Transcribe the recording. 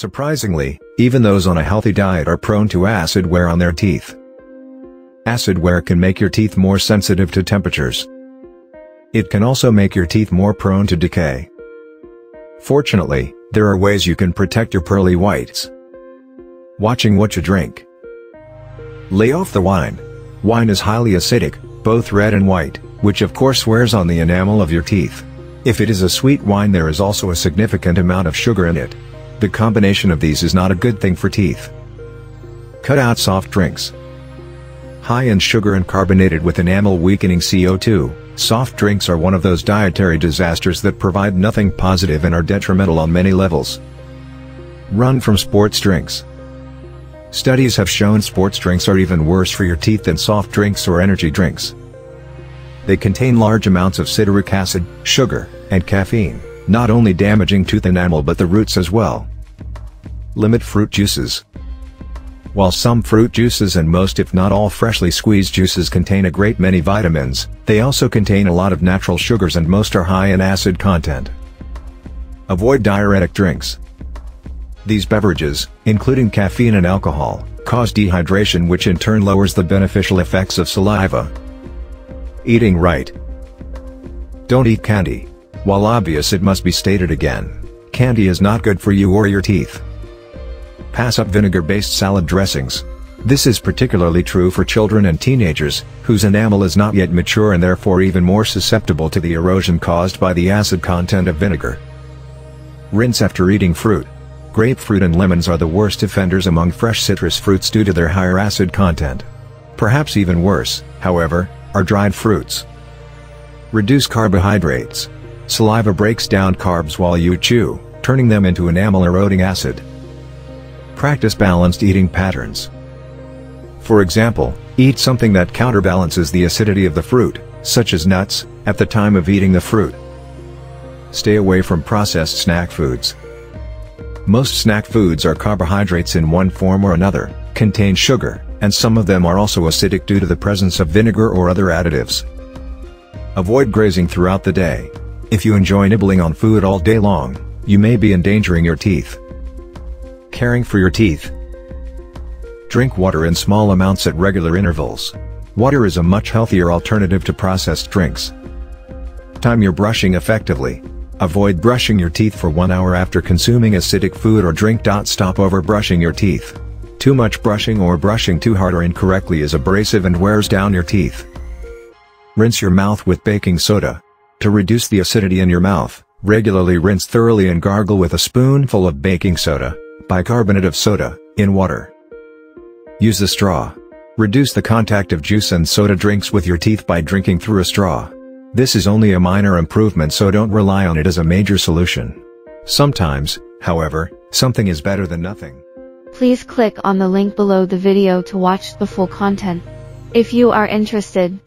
Surprisingly, even those on a healthy diet are prone to acid wear on their teeth. Acid wear can make your teeth more sensitive to temperatures. It can also make your teeth more prone to decay. Fortunately, there are ways you can protect your pearly whites. Watching what you drink. Lay off the wine. Wine is highly acidic, both red and white, which of course wears on the enamel of your teeth. If it is a sweet wine, there is also a significant amount of sugar in it. The combination of these is not a good thing for teeth. Cut out soft drinks. High in sugar and carbonated with enamel-weakening CO2, soft drinks are one of those dietary disasters that provide nothing positive and are detrimental on many levels. Run from sports drinks. Studies have shown sports drinks are even worse for your teeth than soft drinks or energy drinks. They contain large amounts of citric acid, sugar, and caffeine, not only damaging tooth enamel but the roots as well. Limit fruit juices. While some fruit juices and most if not all freshly squeezed juices contain a great many vitamins, they also contain a lot of natural sugars and most are high in acid content. Avoid diuretic drinks. These beverages, including caffeine and alcohol, cause dehydration, which in turn lowers the beneficial effects of saliva. Eating right. Don't eat candy. While obvious, it must be stated again. Candy is not good for you or your teeth. Pass up vinegar-based salad dressings. This is particularly true for children and teenagers, whose enamel is not yet mature and therefore even more susceptible to the erosion caused by the acid content of vinegar. Rinse after eating fruit. Grapefruit and lemons are the worst offenders among fresh citrus fruits due to their higher acid content. Perhaps even worse, however, are dried fruits. Reduce carbohydrates. Saliva breaks down carbs while you chew, turning them into enamel-eroding acid. Practice balanced eating patterns. For example, eat something that counterbalances the acidity of the fruit, such as nuts, at the time of eating the fruit. Stay away from processed snack foods. Most snack foods are carbohydrates in one form or another, contain sugar, and some of them are also acidic due to the presence of vinegar or other additives. Avoid grazing throughout the day. If you enjoy nibbling on food all day long, you may be endangering your teeth. Caring for your teeth. Drink water in small amounts at regular intervals. Water is a much healthier alternative to processed drinks. Time your brushing effectively. Avoid brushing your teeth for 1 hour after consuming acidic food or drink. Stop over brushing your teeth. Too much brushing or brushing too hard or incorrectly is abrasive and wears down your teeth. Rinse your mouth with baking soda. To reduce the acidity in your mouth, regularly rinse thoroughly and gargle with a spoonful of baking soda, bicarbonate of soda, in water. Use a straw. Reduce the contact of juice and soda drinks with your teeth by drinking through a straw. This is only a minor improvement, so don't rely on it as a major solution. Sometimes, however, something is better than nothing. Please click on the link below the video to watch the full content. If you are interested,